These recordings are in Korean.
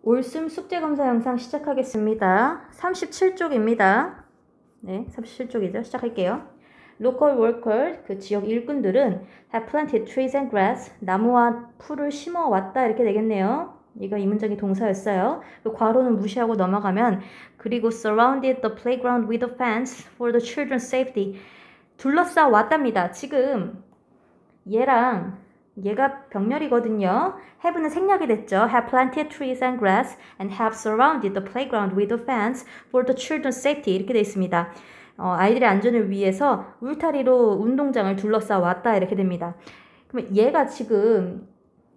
올숨 숙제검사 영상 시작하겠습니다. 37쪽입니다. 네, 37쪽이죠. 시작할게요. Local worker, 그 지역 일꾼들은 have planted trees and grass, 나무와 풀을 심어왔다 이렇게 되겠네요. 이거 이 문장이 동사였어요. 그 괄호는 무시하고 넘어가면 그리고 surrounded the playground with a fence for the children's safety. 둘러싸 왔답니다. 지금 얘가 병렬이거든요. have는 생략이 됐죠. have planted trees and grass and have surrounded the playground with a fence for the children's safety 이렇게 되어 있습니다. 아이들의 안전을 위해서 울타리로 운동장을 둘러싸 왔다 이렇게 됩니다. 그러면 얘가 지금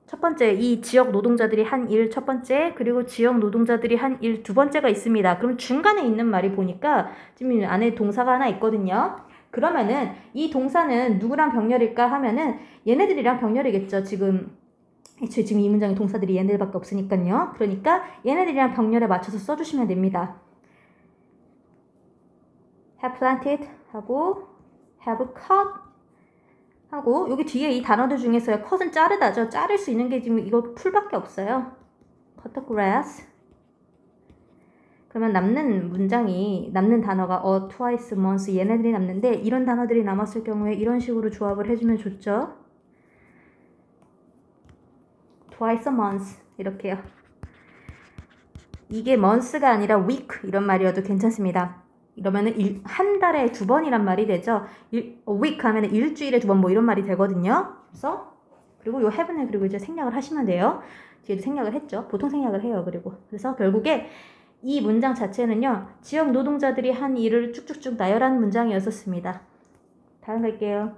첫 번째 이 지역 노동자들이 한 일 첫 번째 그리고 지역 노동자들이 한 일 두 번째가 있습니다. 그럼 중간에 있는 말이 보니까 지금 안에 동사가 하나 있거든요. 그러면은 이 동사는 누구랑 병렬일까 하면은 얘네들이랑 병렬이겠죠. 지금 이 문장의 동사들이 얘네들밖에 없으니까요. 그러니까 얘네들이랑 병렬에 맞춰서 써주시면 됩니다. have planted 하고 have cut 하고 여기 뒤에 이 단어들 중에서요. cut은 자르다죠. 자를 수 있는 게 지금 이거 풀밖에 없어요. cut the grass. 그러면 남는 단어가 twice, once 얘네들이 남는데 이런 단어들이 남았을 경우에 이런 식으로 조합을 해주면 좋죠. twice a month 이렇게요. 이게 month가 아니라 week 이런 말이어도 괜찮습니다. 이러면은 한 달에 2번이란 말이 되죠. week 하면은 일주일에 2번 뭐 이런 말이 되거든요. 그래서 그리고 요 have는 그리고 이제 생략을 하시면 돼요. 뒤에도 생략을 했죠. 보통 생략을 해요. 그래서 결국에 이 문장 자체는요. 지역 노동자들이 한 일을 쭉쭉쭉 나열한 문장이었었습니다. 다음 갈게요.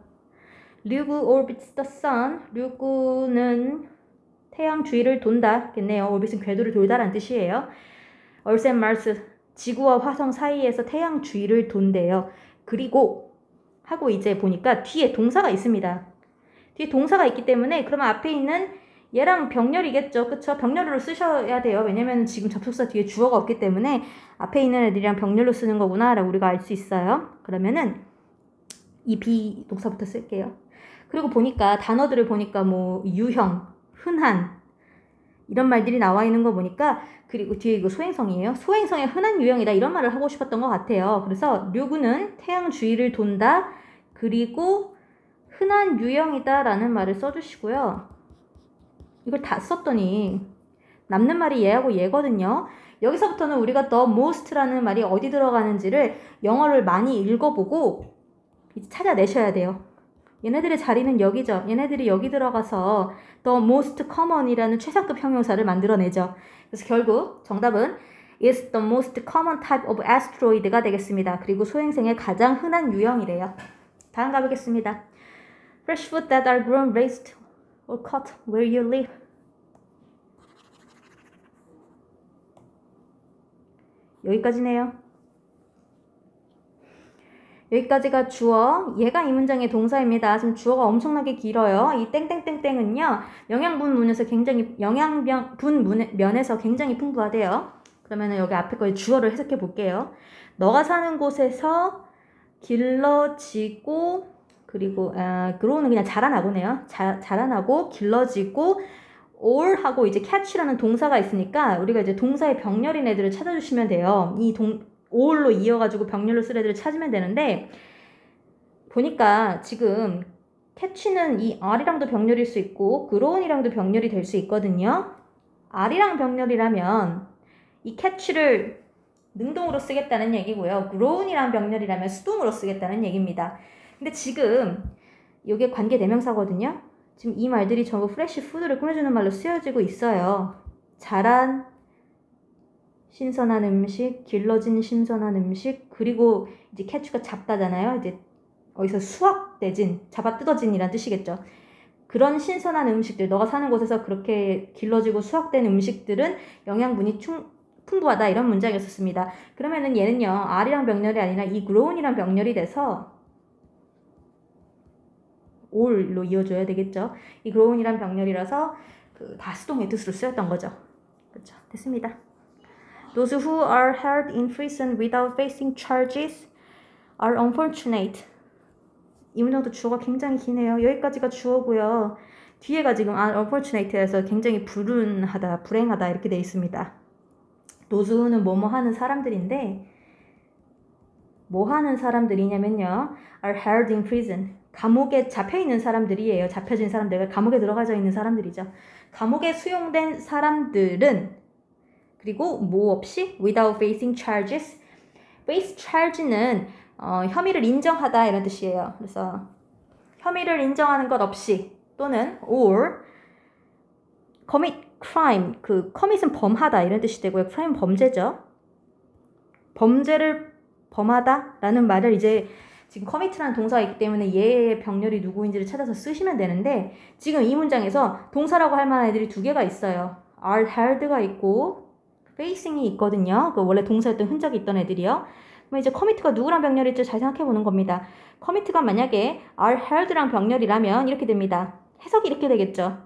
류구 orbits the sun. 류구는 태양 주위를 돈다겠네요. orbit은 궤도를 돌다라는 뜻이에요. Earth and Mars, 지구와 화성 사이에서 태양 주위를 돈대요. 그리고 하고 이제 보니까 뒤에 동사가 있습니다. 뒤에 동사가 있기 때문에 그러면 앞에 있는 얘랑 병렬이겠죠. 그쵸? 병렬로 쓰셔야 돼요. 왜냐면 지금 접속사 뒤에 주어가 없기 때문에 앞에 있는 애들이랑 병렬로 쓰는 거구나 라고 우리가 알 수 있어요. 그러면은 이 비동사부터 쓸게요. 그리고 보니까 단어들을 보니까 뭐 유형, 흔한 이런 말들이 나와 있는 거 보니까 그리고 뒤에 이거 소행성이에요. 소행성의 흔한 유형이다 이런 말을 하고 싶었던 것 같아요. 그래서 류구는 태양 주위를 돈다 그리고 흔한 유형이다 라는 말을 써주시고요. 이걸 다 썼더니 남는 말이 얘하고 얘거든요. 여기서부터는 우리가 the most라는 말이 어디 들어가는지를 영어를 많이 읽어보고 이제 찾아내셔야 돼요. 얘네들의 자리는 여기죠. 얘네들이 여기 들어가서 the most common이라는 최상급 형용사를 만들어내죠. 그래서 결국 정답은 is the most common type of asteroid가 되겠습니다. 그리고 소행성의 가장 흔한 유형이래요. 다음 가보겠습니다. Fresh food that are grown, raised or caught where you live. 여기까지네요. 여기까지가 주어, 얘가 이 문장의 동사입니다. 지금 주어가 엄청나게 길어요. 이 땡땡땡땡은요, 영양분 면에서 굉장히 풍부하대요. 그러면은 여기 앞에 거에 주어를 해석해 볼게요. 너가 사는 곳에서 길러지고, 그리고, grow는 그냥 자라나고네요. 자라나고, 길러지고, all 하고 이제 catch라는 동사가 있으니까 우리가 이제 동사의 병렬인 애들을 찾아주시면 돼요. all로 이어가지고 병렬로 쓸 애들을 찾으면 되는데 보니까 지금 catch는 이 r이랑도 병렬일 수 있고 grow이랑도 병렬이 될 수 있거든요. r이랑 병렬이라면 이 catch를 능동으로 쓰겠다는 얘기고요. grow이랑 병렬이라면 수동으로 쓰겠다는 얘기입니다. 근데 지금 이게 관계대명사거든요. 지금 이 말들이 전부 프레쉬 푸드를 꾸며주는 말로 쓰여지고 있어요. 자란 신선한 음식, 길러진 신선한 음식, 그리고 이제 catch가 잡다잖아요. 이제 어디서 수확되진, 잡아 뜯어진이란 뜻이겠죠. 그런 신선한 음식들, 너가 사는 곳에서 그렇게 길러지고 수확된 음식들은 영양분이 풍부하다 이런 문장이었습니다. 그러면은 얘는요, r이랑 병렬이 아니라 이 grow이랑 병렬이 돼서 all로 이어줘야 되겠죠. 이 grow이란 병렬이라서 다 수동의 뜻으로 쓰였던 거죠. 그렇죠. 됐습니다. Those who are held in prison without facing charges are unfortunate. 이 문장도 주어가 굉장히 기네요. 여기까지가 주어고요. 뒤에가 지금 unfortunate에서 굉장히 불운하다, 불행하다 이렇게 돼 있습니다. those 뭐뭐 하는 사람들인데 뭐 하는 사람들이냐면요. are held in prison. 감옥에 잡혀있는 사람들이에요. 잡혀진 사람들, 감옥에 들어가져 있는 사람들이죠. 감옥에 수용된 사람들은 그리고 뭐 없이 without facing charges. face charge는 혐의를 인정하다 이런 뜻이에요. 그래서 혐의를 인정하는 것 없이 또는 or commit crime. 그 commit은 범하다 이런 뜻이 되고요. crime 범죄죠. 범죄를 범하다라는 말을 이제 지금 commit라는 동사가 있기 때문에 얘의 병렬이 누구인지를 찾아서 쓰시면 되는데 지금 이 문장에서 동사라고 할 만한 애들이 두 개가 있어요. are held가 있고 facing이 있거든요. 그 원래 동사였던 흔적이 있던 애들이요. 그럼 이제 commit가 누구랑 병렬일지 잘 생각해 보는 겁니다. commit가 만약에 are held랑 병렬이라면 이렇게 됩니다. 해석이 이렇게 되겠죠.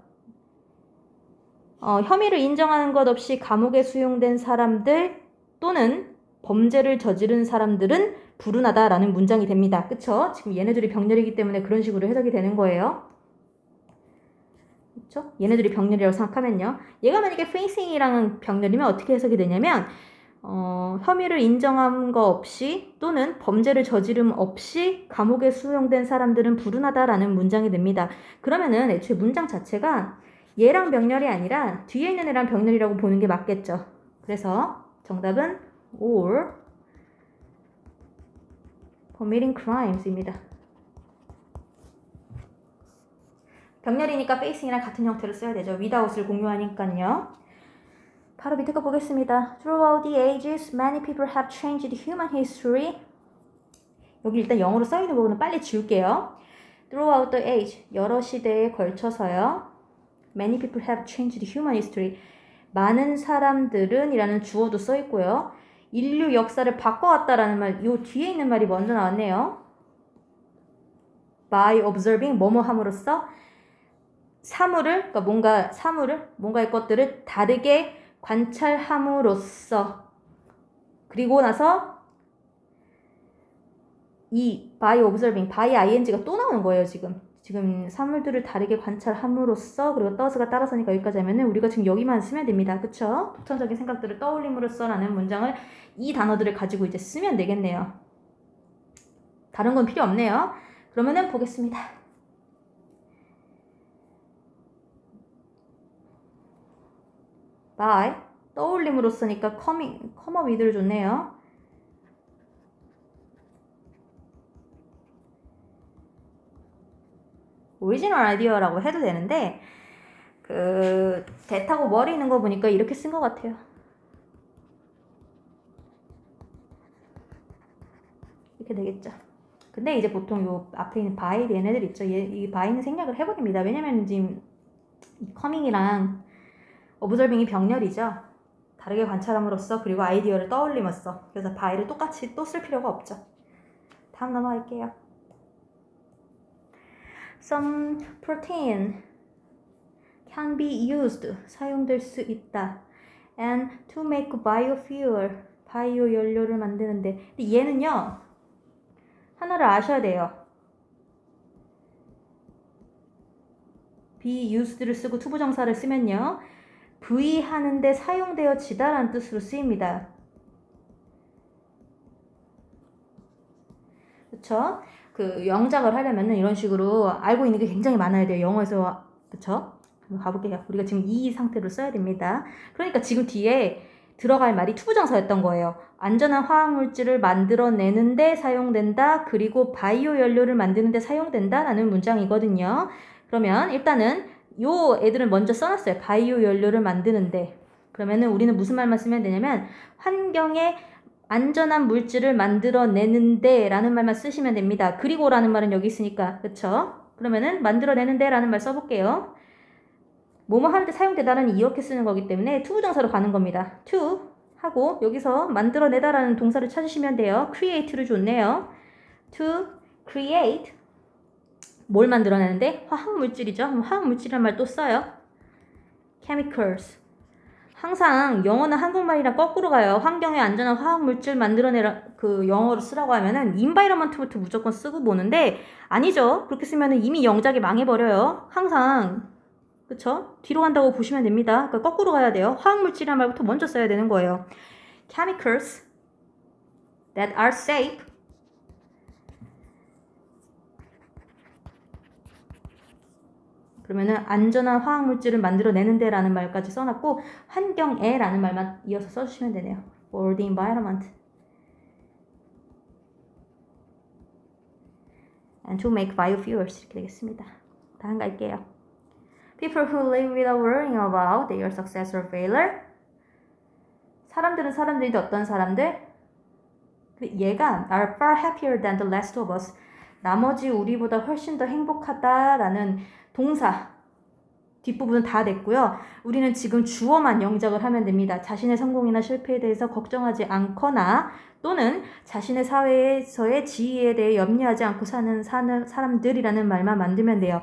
혐의를 인정하는 것 없이 감옥에 수용된 사람들 또는 범죄를 저지른 사람들은 불운하다라는 문장이 됩니다. 그쵸? 지금 얘네들이 병렬이기 때문에 그런 식으로 해석이 되는 거예요. 그쵸? 얘네들이 병렬이라고 생각하면요. 얘가 만약에 facing이랑 병렬이면 어떻게 해석이 되냐면 혐의를 인정한 거 없이 또는 범죄를 저지름 없이 감옥에 수용된 사람들은 불운하다라는 문장이 됩니다. 그러면은 애초에 문장 자체가 얘랑 병렬이 아니라 뒤에 있는 애랑 병렬이라고 보는 게 맞겠죠. 그래서 정답은 or committing crimes입니다. 병렬이니까 facing이랑 같은 형태로 써야 되죠. without을 공유하니까요. 바로 밑에 거 보겠습니다. Throughout the ages, many people have changed human history. 여기 일단 영어로 써있는 부분은 빨리 지울게요. Throughout the age, 여러 시대에 걸쳐서요. Many people have changed human history. 많은 사람들은 이라는 주어도 써있고요. 인류 역사를 바꿔왔다라는 말, 요 뒤에 있는 말이 먼저 나왔네요. By observing, 뭐뭐 함으로써 사물을, 그러니까 뭔가의 것들을 다르게 관찰함으로써 그리고 나서 이 by observing, by ing가 또 나오는 거예요. 지금 사물들을 다르게 관찰함으로써 그리고 does가 따라서니까 여기까지 하면은 우리가 지금 여기만 쓰면 됩니다. 그쵸? 독창적인 생각들을 떠올림으로써 라는 문장을 이 단어들을 가지고 이제 쓰면 되겠네요. 다른 건 필요 없네요. 그러면은 보겠습니다. by 떠올림으로써니까 come up with를 줬네요. 오리지널 아이디어라고 해도 되는데 대타고 머리 있는 거 보니까 이렇게 쓴 것 같아요. 이렇게 되겠죠. 근데 이제 보통 요 앞에 있는 by 얘네들 있죠. 이 by는 생략을 해버립니다. 왜냐면 지금 coming이랑 observing이 병렬이죠. 다르게 관찰함으로써 그리고 아이디어를 떠올림으로써. 그래서 by를 똑같이 또 쓸 필요가 없죠. 다음 넘어갈게요. Some protein can be used, 사용될 수 있다. And to make biofuel, 바이오 연료를 만드는데. 근데 얘는요, 하나를 아셔야 돼요. be used를 쓰고 투부정사를 쓰면요, 부의하는데 사용되어지다라는 뜻으로 쓰입니다. 그쵸? 그 영작을 하려면은 이런 식으로 알고 있는 게 굉장히 많아야 돼요. 영어에서. 그쵸? 한번 가볼게요. 우리가 지금 이 상태로 써야 됩니다. 그러니까 지금 뒤에 들어갈 말이 투부정사였던 거예요. 안전한 화학물질을 만들어내는데 사용된다. 그리고 바이오 연료를 만드는데 사용된다. 라는 문장이거든요. 그러면 일단은 요 애들은 먼저 써놨어요. 바이오 연료를 만드는데. 그러면은 우리는 무슨 말만 쓰면 되냐면 환경에 안전한 물질을 만들어내는데 라는 말만 쓰시면 됩니다. 그리고 라는 말은 여기 있으니까. 그쵸? 그러면은 만들어내는데 라는 말 써볼게요. 뭐뭐 하는데 사용되다라는 이렇게 쓰는 거기 때문에 투부정사로 가는 겁니다. to 하고 여기서 만들어내다 라는 동사를 찾으시면 돼요. create를 줬네요. to create 뭘 만들어내는데? 화학물질이죠. 화학물질이란 말 또 써요. chemicals. 항상 영어는 한국말이랑 거꾸로 가요. 환경에 안전한 화학물질 만들어내라 그 영어로 쓰라고 하면은 environment부터 무조건 쓰고 보는데 아니죠. 그렇게 쓰면은 이미 영작이 망해버려요. 항상 그쵸? 뒤로 간다고 보시면 됩니다. 그러니까 거꾸로 가야 돼요. 화학물질이란 말부터 먼저 써야 되는 거예요. Chemicals that are safe 그러면은 안전한 화학물질을 만들어내는데 라는 말까지 써놨고 환경에 라는 말만 이어서 써주시면 되네요. For the environment and to make biofuels 이렇게 되겠습니다. 다음 갈게요. People who live without worrying about their success or failure 사람들은 사람들인데 어떤 사람들? 얘가 are far happier than the rest of us 나머지 우리보다 훨씬 더 행복하다라는 동사 뒷부분은 다 됐고요. 우리는 지금 주어만 영작을 하면 됩니다. 자신의 성공이나 실패에 대해서 걱정하지 않거나 또는 자신의 사회에서의 지위에 대해 염려하지 않고 사는 사람들이라는 말만 만들면 돼요.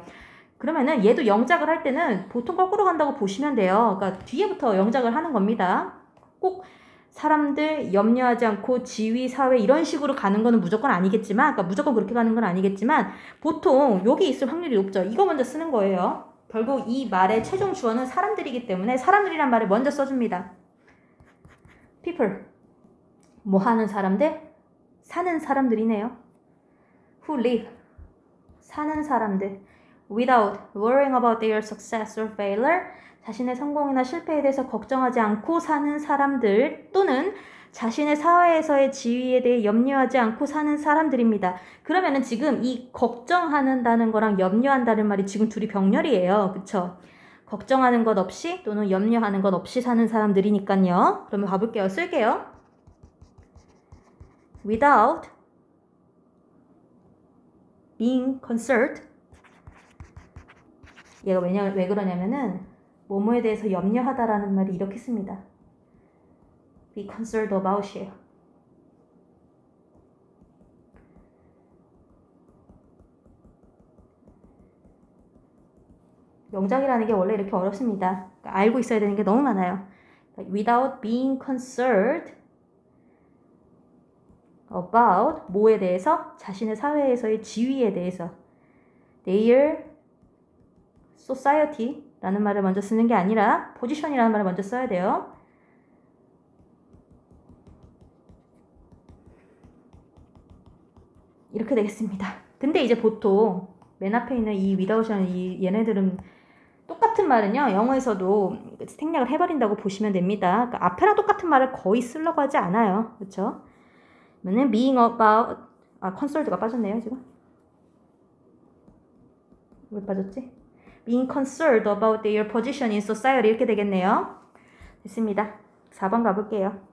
그러면은 얘도 영작을 할 때는 보통 거꾸로 간다고 보시면 돼요. 그러니까 뒤에부터 영작을 하는 겁니다. 꼭 사람들 염려하지 않고 지위, 사회 이런 식으로 가는 거는 무조건 아니겠지만 그러니까 무조건 그렇게 가는 건 아니겠지만 보통 여기 있을 확률이 높죠. 이거 먼저 쓰는 거예요. 결국 이 말의 최종 주어는 사람들이기 때문에 사람들이란 말을 먼저 써줍니다. People 뭐 하는 사람들? 사는 사람들이네요. Who live 사는 사람들 Without worrying about their success or failure 자신의 성공이나 실패에 대해서 걱정하지 않고 사는 사람들 또는 자신의 사회에서의 지위에 대해 염려하지 않고 사는 사람들입니다. 그러면은 지금 이 걱정한다는 거랑 염려한다는 말이 지금 둘이 병렬이에요. 그쵸? 걱정하는 것 없이 또는 염려하는 것 없이 사는 사람들이니까요. 그러면 가볼게요. 쓸게요. Without being concerned 얘가 왜 그러냐면은 뭐뭐에 대해서 염려하다라는 말이 이렇게 씁니다. Be concerned about it. 영작이라는 게 원래 이렇게 어렵습니다. 그러니까 알고 있어야 되는 게 너무 많아요. Without being concerned about 뭐에 대해서? 자신의 사회에서의 지위에 대해서 their society 라는 말을 먼저 쓰는 게 아니라 position이라는 말을 먼저 써야 돼요. 이렇게 되겠습니다. 근데 이제 보통 맨 앞에 있는 이 without이라는 얘네들은 똑같은 말은요. 영어에서도 생략을 해버린다고 보시면 됩니다. 그러니까 앞에랑 똑같은 말을 거의 쓰려고 하지 않아요. 그렇죠? 그러면 being about concerled가 빠졌네요. 지금. 왜 빠졌지? Being concerned about their position in society 이렇게 되겠네요. 됐습니다. 4번 가볼게요.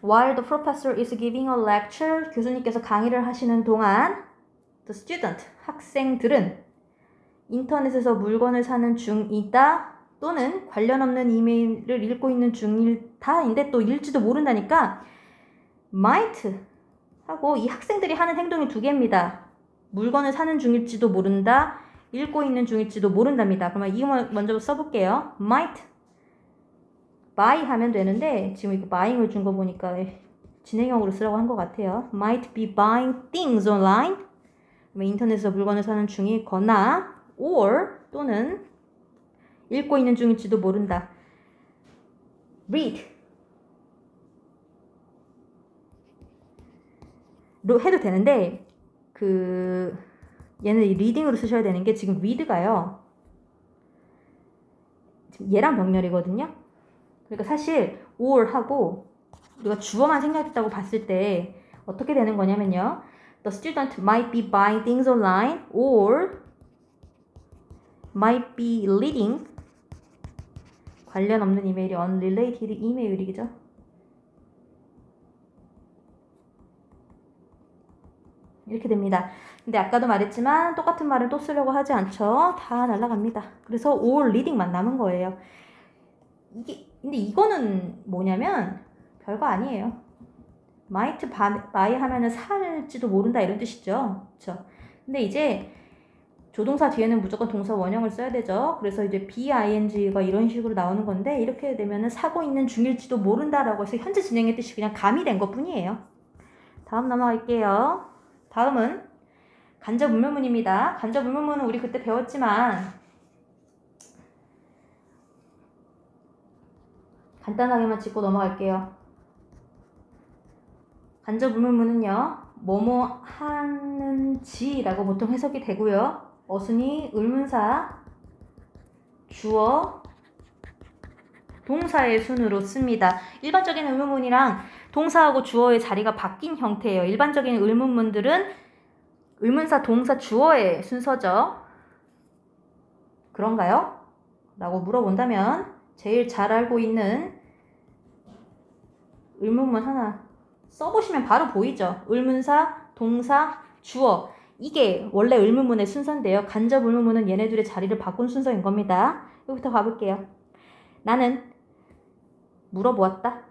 While the professor is giving a lecture, 교수님께서 강의를 하시는 동안 the student, 학생들은 인터넷에서 물건을 사는 중이다 또는 관련 없는 이메일을 읽고 있는 중이다인데 또 읽지도 모른다니까 might 하고 이 학생들이 하는 행동이 두 개입니다. 물건을 사는 중일지도 모른다, 읽고 있는 중일지도 모른답니다. 그러면 이거 먼저 써볼게요. might buy 하면 되는데 지금 이거 buying을 준 거 보니까 진행형으로 쓰라고 한 것 같아요. might be buying things online 인터넷에서 물건을 사는 중이거나 or 또는 읽고 있는 중일지도 모른다. read 해도 되는데 얘는 리딩으로 쓰셔야 되는 게 지금 read가요. 지금 얘랑 병렬이거든요. 그러니까 사실 or 하고 우리가 주어만 생략했다고 봤을 때 어떻게 되는 거냐면요. The student might be buying things online or might be reading 관련 없는 이메일이 unrelated 이메일이죠. 이렇게 됩니다. 근데 아까도 말했지만 똑같은 말을 또 쓰려고 하지 않죠. 다 날아갑니다. 그래서 or reading만 남은 거예요. 근데 이거는 뭐냐면 별거 아니에요. might buy 하면은 살지도 모른다 이런 뜻이죠. 그렇죠? 근데 이제 조동사 뒤에는 무조건 동사 원형을 써야 되죠. 그래서 이제 BING가 이런 식으로 나오는 건데 이렇게 되면은 사고 있는 중일지도 모른다라고 해서 현재 진행의 뜻이 그냥 가미된 것 뿐이에요. 다음 넘어갈게요. 다음은 간접 의문문입니다. 간접 의문문은 우리 그때 배웠지만 간단하게만 짚고 넘어갈게요. 간접 의문문은요. 뭐뭐 하는지라고 보통 해석이 되고요. 어순이 의문사, 주어, 동사의 순으로 씁니다. 일반적인 의문문이랑 동사하고 주어의 자리가 바뀐 형태예요. 일반적인 의문문들은 의문사, 동사, 주어의 순서죠. 그런가요? 라고 물어본다면 제일 잘 알고 있는 의문문 하나 써보시면 바로 보이죠. 의문사, 동사, 주어. 이게 원래 의문문의 순서인데요. 간접 의문문은 얘네들의 자리를 바꾼 순서인 겁니다. 여기부터 가볼게요. 나는 물어보았다.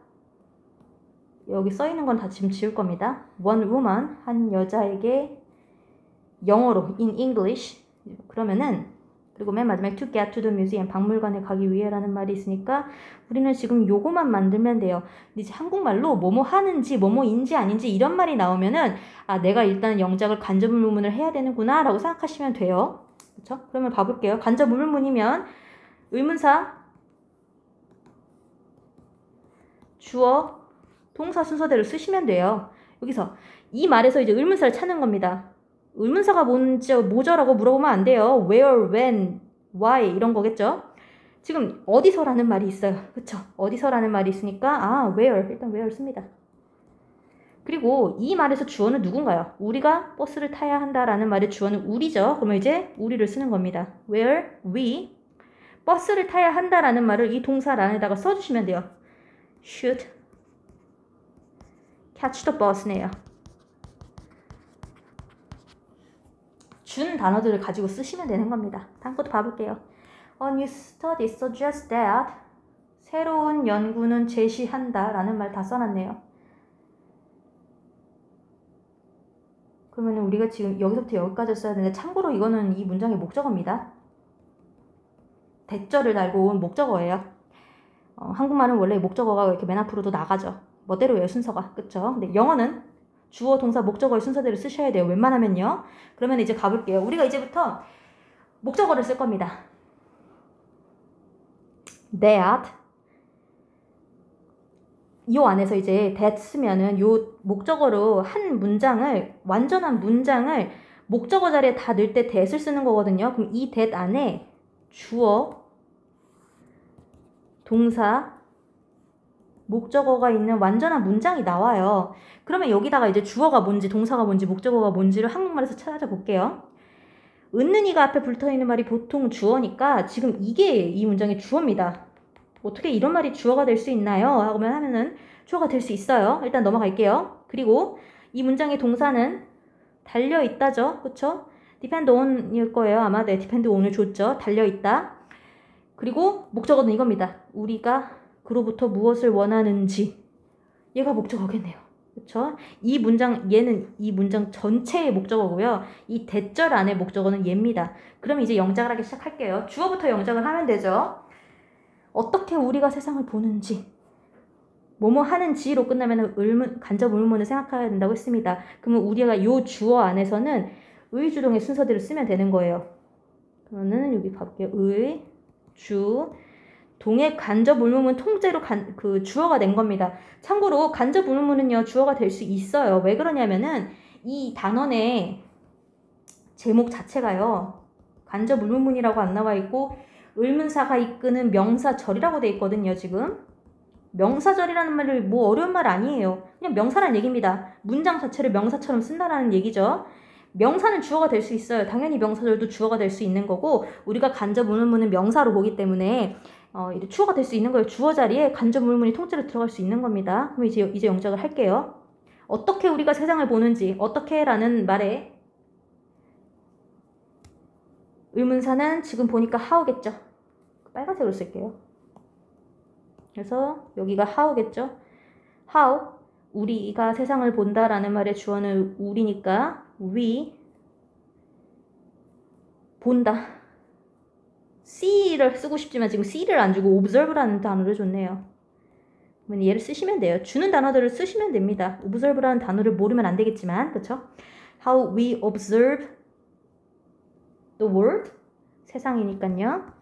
여기 써있는 건 다 지금 지울 겁니다. One woman, 한 여자에게 영어로 in English 그러면은 그리고 맨 마지막에 to get to the museum 박물관에 가기 위해라는 말이 있으니까 우리는 지금 요거만 만들면 돼요. 이제 한국말로 뭐뭐 하는지 뭐뭐인지 아닌지 이런 말이 나오면은 아 내가 일단 영작을 간접 의문문을 해야 되는구나 라고 생각하시면 돼요. 그렇죠? 그러면 봐볼게요. 간접 의문문이면 의문사, 주어, 동사 순서대로 쓰시면 돼요. 여기서 이 말에서 이제 의문사를 찾는 겁니다. 의문사가 뭐죠라고 물어보면 안 돼요. where, when, why 이런 거겠죠. 지금 어디서라는 말이 있어요. 그쵸? 어디서라는 말이 있으니까 아 where 일단 where 씁니다. 그리고 이 말에서 주어는 누군가요? 우리가 버스를 타야 한다라는 말의 주어는 우리죠. 그러면 이제 우리를 쓰는 겁니다. where we 버스를 타야 한다라는 말을 이 동사란에다가 써주시면 돼요. should catch the bus네요. 준 단어들을 가지고 쓰시면 되는 겁니다. 다음 것도 봐볼게요. A new study suggests that 새로운 연구는 제시한다 라는 말 다 써놨네요. 그러면 우리가 지금 여기서부터 여기까지 써야 되는데 참고로 이거는 이 문장의 목적어입니다. 대절을 달고 온 목적어예요. 한국말은 원래 목적어가 이렇게 맨 앞으로도 나가죠. 멋대로예요 순서가. 그쵸? 근데 영어는 주어, 동사, 목적어의 순서대로 쓰셔야 돼요. 웬만하면요. 그러면 이제 가볼게요. 우리가 이제부터 목적어를 쓸 겁니다. that 이 안에서 이제 that 쓰면은 요 목적어로 한 문장을 완전한 문장을 목적어 자리에 다 넣을 때 that을 쓰는 거거든요. 그럼 이 that 안에 주어, 동사, 목적어가 있는 완전한 문장이 나와요. 그러면 여기다가 이제 주어가 뭔지 동사가 뭔지 목적어가 뭔지를 한국말에서 찾아볼게요. 은는이가 앞에 붙어있는 말이 보통 주어니까 지금 이게 이 문장의 주어입니다. 어떻게 이런 말이 주어가 될 수 있나요? 하면은 주어가 될 수 있어요. 일단 넘어갈게요. 그리고 이 문장의 동사는 달려있다죠. 그쵸? depend on일 거예요. 아마 네, depend on을 줬죠. 달려있다. 그리고 목적어는 이겁니다. 우리가 그로부터 무엇을 원하는지. 얘가 목적어겠네요. 그쵸? 이 문장, 얘는 이 문장 전체의 목적어고요. 이 대절 안에 목적어는 얘입니다. 그럼 이제 영작을 하기 시작할게요. 주어부터 영작을 하면 되죠. 어떻게 우리가 세상을 보는지. 뭐뭐 하는지로 끝나면 간접 의문문을 생각해야 된다고 했습니다. 그러면 우리가 요 주어 안에서는 의주동의 순서대로 쓰면 되는 거예요. 그러면은 여기 봐볼게요. 의, 주, 동의 간접 의문문 통째로 그 주어가 된 겁니다. 참고로 간접 의문문은요 주어가 될 수 있어요. 왜 그러냐면은 이 단원의 제목 자체가요 간접 의문문이라고 안 나와 있고 의문사가 이끄는 명사절이라고 돼 있거든요. 지금 명사절이라는 말이 뭐 어려운 말 아니에요. 그냥 명사라는 얘기입니다. 문장 자체를 명사처럼 쓴다라는 얘기죠. 명사는 주어가 될 수 있어요. 당연히 명사절도 주어가 될 수 있는 거고 우리가 간접 의문문은 명사로 보기 때문에 주어가 될 수 있는 거예요. 주어 자리에 간접 의문문이 통째로 들어갈 수 있는 겁니다. 그럼 이제 영작을 할게요. 어떻게 우리가 세상을 보는지 어떻게라는 말에 의문사는 지금 보니까 how겠죠. 빨간색으로 쓸게요. 그래서 여기가 how겠죠. how 우리가 세상을 본다라는 말의 주어는 우리니까 we 본다. see를 쓰고 싶지만 지금 see를 안 주고 observe라는 단어를 줬네요. 그러면 얘를 쓰시면 돼요. 주는 단어들을 쓰시면 됩니다. observe라는 단어를 모르면 안 되겠지만 그쵸? How we observe the world. 세상이니까요.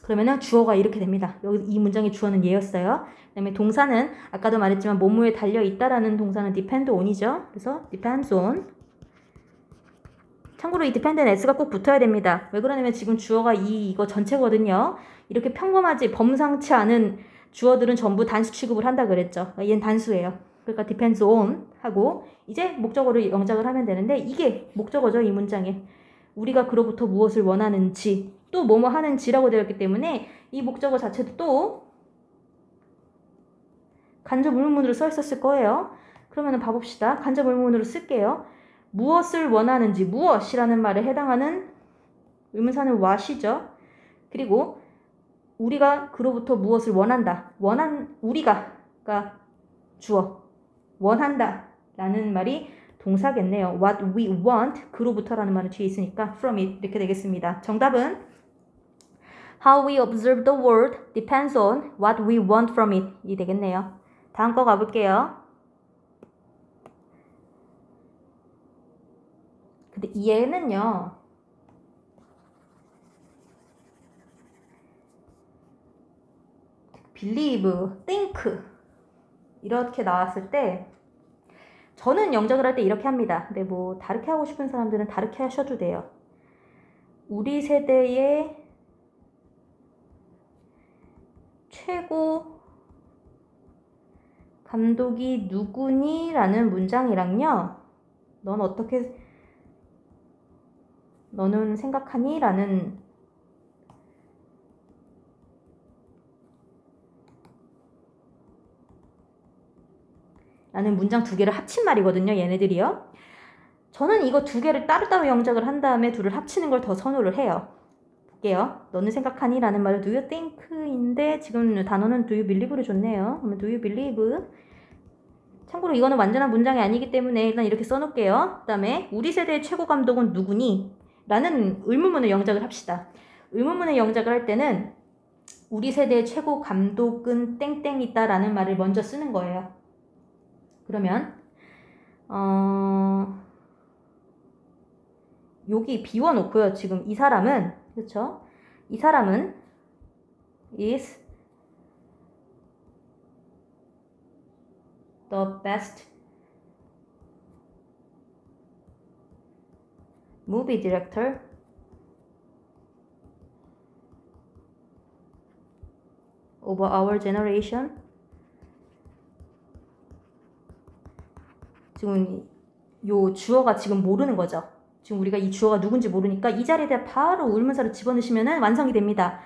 그러면은 주어가 이렇게 됩니다. 여기 이 문장의 주어는 얘였어요. 그 다음에 동사는 아까도 말했지만 뭐뭐에 달려있다라는 동사는 depend on이죠. 그래서 depends on. 참고로 이 depend는 s가 꼭 붙어야 됩니다. 왜 그러냐면 지금 주어가 이거 전체거든요. 이렇게 평범하지 범상치 않은 주어들은 전부 단수 취급을 한다 그랬죠. 얘는 단수예요. 그러니까 depends on 하고 이제 목적어를 영작을 하면 되는데 이게 목적어죠. 이 문장에. 우리가 그로부터 무엇을 원하는지 또 뭐뭐 하는지라고 되어 있기 때문에 이 목적어 자체도 또 간접 의문문으로 써 있었을 거예요. 그러면 봐봅시다. 간접 의문문으로 쓸게요. 무엇을 원하는지, 무엇이라는 말에 해당하는 의문사는 what이죠. 그리고 우리가 그로부터 무엇을 원한다. 우리가가 주어. 원한다 라는 말이 동사겠네요. What we want, 그로부터라는 말은 뒤에 있으니까 from it 이렇게 되겠습니다. 정답은 How we observe the world depends on what we want from it 이 되겠네요. 다음 거 가볼게요. 근데 얘는요. believe, think 이렇게 나왔을 때 저는 영작을 할 때 이렇게 합니다. 근데 뭐 다르게 하고 싶은 사람들은 다르게 하셔도 돼요. 우리 세대의 최고 감독이 누구니? 라는 문장이랑요. 너는 생각하니? 라는 문장 두 개를 합친 말이거든요. 얘네들이요. 저는 이거 두 개를 따로따로 영작을 한 다음에 둘을 합치는 걸 더 선호를 해요. 볼게요. 너는 생각하니? 라는 말은 do you think인데 지금 단어는 do you believe를 줬네요. 그러면 do you believe? 참고로 이거는 완전한 문장이 아니기 때문에 일단 이렇게 써놓을게요. 그 다음에 우리 세대의 최고 감독은 누구니? 라는 의문문을 영작을 합시다. 의문문을 영작을 할 때는 우리 세대의 최고 감독은 땡땡이다 라는 말을 먼저 쓰는 거예요. 그러면 여기 비워놓고요. 지금 이 사람은 그렇죠? 이 사람은 is the best movie director of our generation. 지금 요 주어가 지금 모르는 거죠. 지금 우리가 이 주어가 누군지 모르니까 이 자리에 바로 의문사를 집어넣으시면 완성이 됩니다.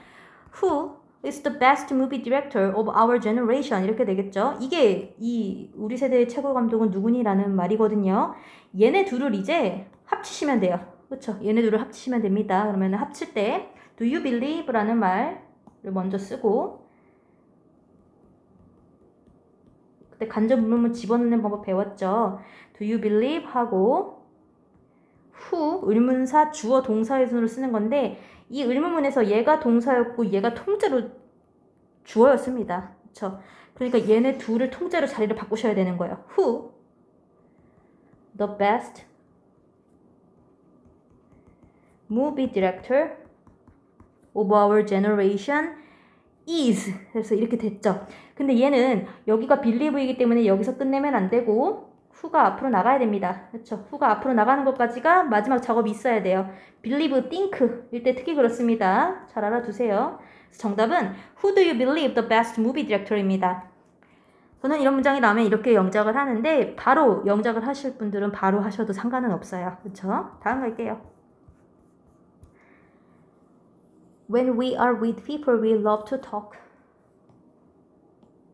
Who is the best movie director of our generation? 이렇게 되겠죠. 이게 이 우리 세대의 최고 감독은 누구니? 라는 말이거든요. 얘네 둘을 이제 합치시면 돼요. 그렇죠? 얘네 둘을 합치시면 됩니다. 그러면 합칠 때 do you believe? 라는 말을 먼저 쓰고 그때 간접 의문문 집어넣는 방법 배웠죠. Do you believe? 하고 who 의문사 주어 동사의 순으로 쓰는 건데 이 의문문에서 얘가 동사였고 얘가 통째로 주어였습니다. 그렇죠? 그러니까 얘네 둘을 통째로 자리를 바꾸셔야 되는 거예요. Who the best movie director of our generation is. 그래서 이렇게 됐죠. 근데 얘는 여기가 believe이기 때문에 여기서 끝내면 안 되고 who가 앞으로 나가야 됩니다. 그렇죠? who가 앞으로 나가는 것까지가 마지막 작업이 있어야 돼요. believe, think 일 때 특히 그렇습니다. 잘 알아두세요. 정답은 Who do you believe the best movie director입니다. 저는 이런 문장이 나오면 이렇게 영작을 하는데 바로 영작을 하실 분들은 바로 하셔도 상관은 없어요. 그렇죠? 다음 갈게요. When we are with people, we love to talk.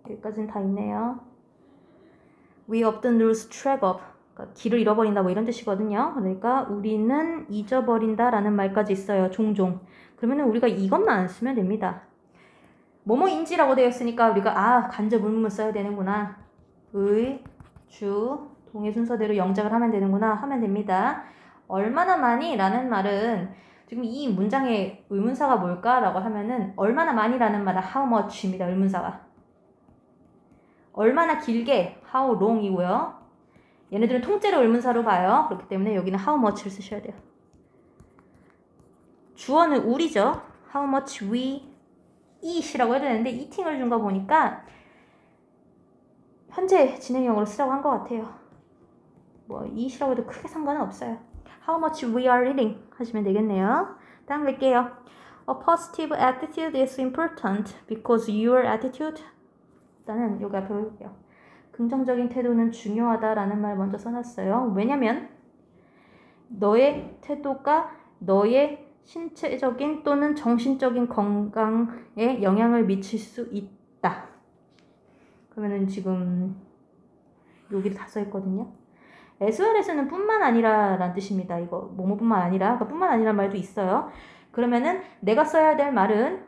여기까지는 다 있네요. We often lose track of. 그러니까 길을 잃어버린다 뭐 이런 뜻이거든요. 그러니까 우리는 잊어버린다 라는 말까지 있어요. 종종. 그러면 우리가 이것만 쓰면 됩니다. 뭐뭐인지라고 되어 있으니까 우리가 간접 의문문 써야 되는구나. 의, 주, 동의 순서대로 영작을 하면 되는구나 하면 됩니다. 얼마나 많이 라는 말은 지금 이 문장의 의문사가 뭘까라고 하면은 얼마나 많이라는 말은 how much입니다. 의문사가. 얼마나 길게 how long이고요. 얘네들은 통째로 의문사로 봐요. 그렇기 때문에 여기는 how much를 쓰셔야 돼요. 주어는 우리죠. how much we eat이라고 해야 되는데 eating을 준 거 보니까 현재 진행형으로 쓰라고 한 것 같아요. 뭐 eat이라고 해도 크게 상관은 없어요. how much we are eating 하시면 되겠네요. 다음 갈게요. A positive attitude is important because your attitude 일단은 여기 앞에 볼게요. 긍정적인 태도는 중요하다라는 말 먼저 써놨어요. 왜냐면 너의 태도가 너의 신체적인 또는 정신적인 건강에 영향을 미칠 수 있다. 그러면은 지금 여기도 다 써있거든요. as well as는 뿐만 아니라 라는 뜻입니다. 이거 뭐뭐뿐만 아니라 그러니까 뿐만 아니라 말도 있어요. 그러면은 내가 써야 될 말은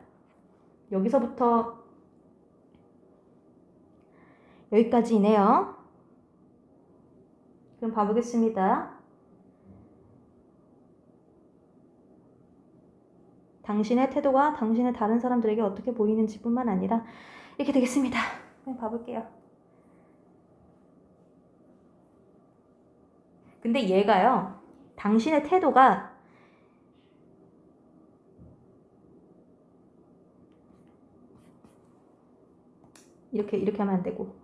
여기서부터 여기까지네요. 그럼 봐보겠습니다. 당신의 태도가 당신의 다른 사람들에게 어떻게 보이는지 뿐만 아니라 이렇게 되겠습니다. 그럼 봐볼게요. 근데 얘가요. 당신의 태도가 이렇게 하면 안 되고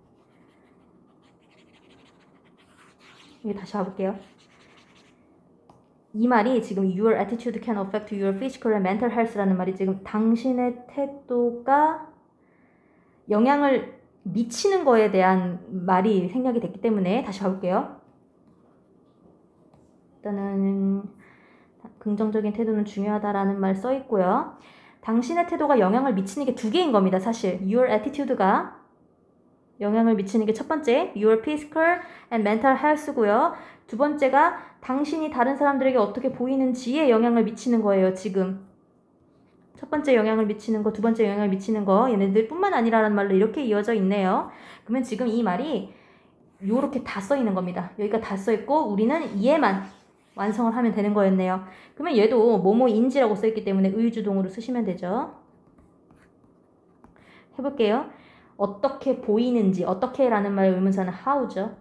여기 다시 봐볼게요. 이 말이 지금 your attitude can affect your physical and mental health라는 말이 지금 당신의 태도가 영향을 미치는 거에 대한 말이 생략이 됐기 때문에 다시 가볼게요. 일단은 긍정적인 태도는 중요하다라는 말 써 있고요. 당신의 태도가 영향을 미치는 게 두 개인 겁니다. 사실 your attitude가 영향을 미치는 게 첫 번째 your physical and mental health고요. 두 번째가 당신이 다른 사람들에게 어떻게 보이는지에 영향을 미치는 거예요. 지금 첫 번째 영향을 미치는 거, 두 번째 영향을 미치는 거 얘네들 뿐만 아니라는 말로 이렇게 이어져 있네요. 그러면 지금 이 말이 요렇게 다 써 있는 겁니다. 여기가 다 써 있고 우리는 얘만 완성을 하면 되는 거였네요. 그러면 얘도 뭐뭐인지라고 써 있기 때문에 의주동으로 쓰시면 되죠. 해볼게요. 어떻게 보이는지, 어떻게라는 말의 의문사는 how죠.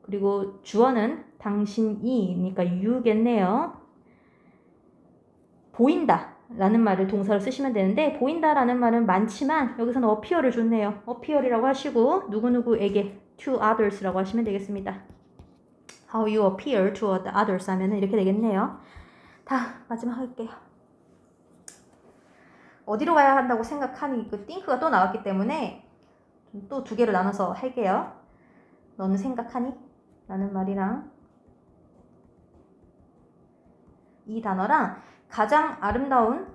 그리고 주어는 당신이니까 you겠네요. 보인다 라는 말을 동사로 쓰시면 되는데 보인다 라는 말은 많지만 여기서는 appear를 줬네요. appear이라고 하시고 누구누구에게 to others라고 하시면 되겠습니다. How you appear to others 하면 이렇게 되겠네요. 다 마지막 할게요. 어디로 가야 한다고 생각하니 그 think가 또 나왔기 때문에 또 두 개로 나눠서 할게요. 너는 생각하니? 라는 말이랑 이 단어랑 가장 아름다운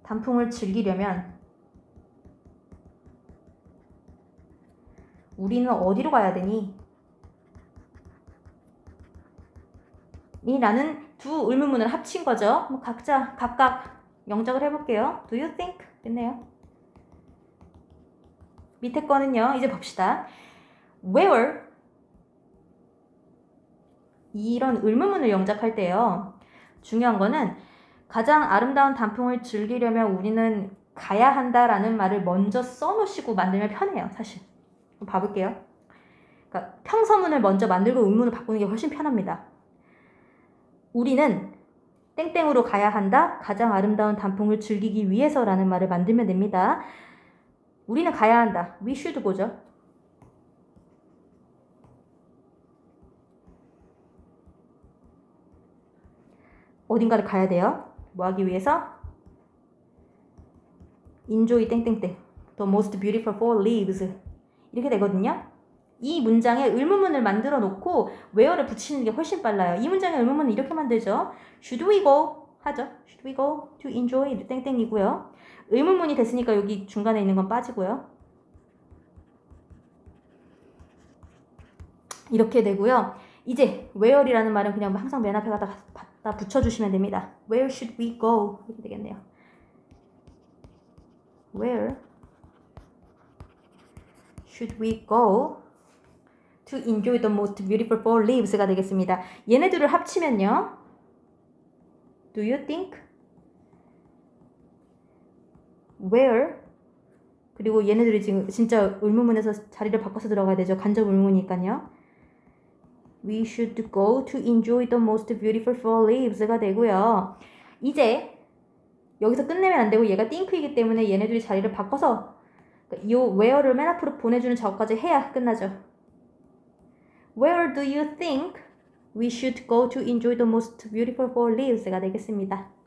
단풍을 즐기려면 우리는 어디로 가야 되니? 라는 두 의문문을 합친 거죠. 뭐 각각 영작을 해볼게요. Do you think? 됐네요. 밑에 거는요. 이제 봅시다. Where? 이런 의문문을 영작할 때요. 중요한 거는 가장 아름다운 단풍을 즐기려면 우리는 가야 한다라는 말을 먼저 써놓으시고 만들면 편해요. 사실. 봐볼게요. 그러니까 평서문을 먼저 만들고 의문을 바꾸는 게 훨씬 편합니다. 우리는 땡땡으로 가야 한다. 가장 아름다운 단풍을 즐기기 위해서라는 말을 만들면 됩니다. 우리는 가야 한다. We should 고죠. 어딘가를 가야 돼요. 뭐 하기 위해서? Enjoy 땡땡땡. The most beautiful fall leaves. 이렇게 되거든요. 이 문장에 의문문을 만들어 놓고 where를 붙이는 게 훨씬 빨라요. 이 문장의 의문문은 이렇게 만들죠. Should we go? 하죠. Should we go to enjoy 땡땡이고요. 의문문이 됐으니까 여기 중간에 있는 건 빠지고요. 이렇게 되고요. 이제 where이라는 말은 그냥 항상 맨 앞에 갖다 붙여주시면 됩니다. Where should we go? 이렇게 되겠네요. Where should we go to enjoy the most beautiful fall leaves가 되겠습니다. 얘네들을 합치면요. Do you think? Where 그리고 얘네들이 지금 진짜 의문문에서 자리를 바꿔서 들어가야 되죠. 간접 의문이니까요. We should go to enjoy the most beautiful fall leaves가 되고요. 이제 여기서 끝내면 안 되고 얘가 think이기 때문에 얘네들이 자리를 바꿔서 이 where를 맨 앞으로 보내주는 작업까지 해야 끝나죠. Where do you think we should go to enjoy the most beautiful fall leaves가 되겠습니다.